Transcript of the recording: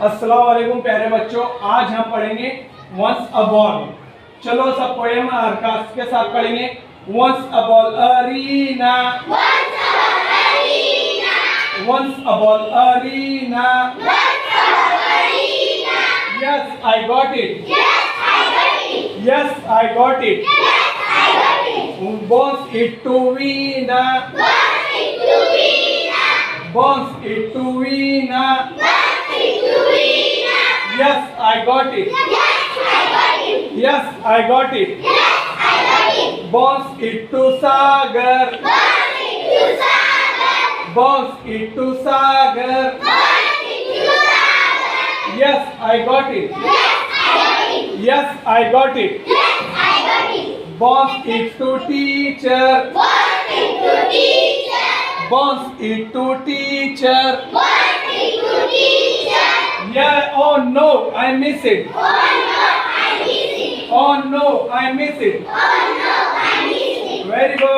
अस्सलाम वालेकुम प्यारे बच्चों, आज हम पढ़ेंगे वंस अ बॉल। चलो सब पोएम हरकत के साथ पढ़ेंगे। Once a ballerina, once a ballerina, yes I got it, yes I got it, wants it to win, wants it to win, yes I got it, yes I got it, wants it to Sagar, wants it to Sagar, yes I got it, yes I got it, wants it to teacher, wants it to teacher, yeah, oh no I miss it, oh no I miss it, very good.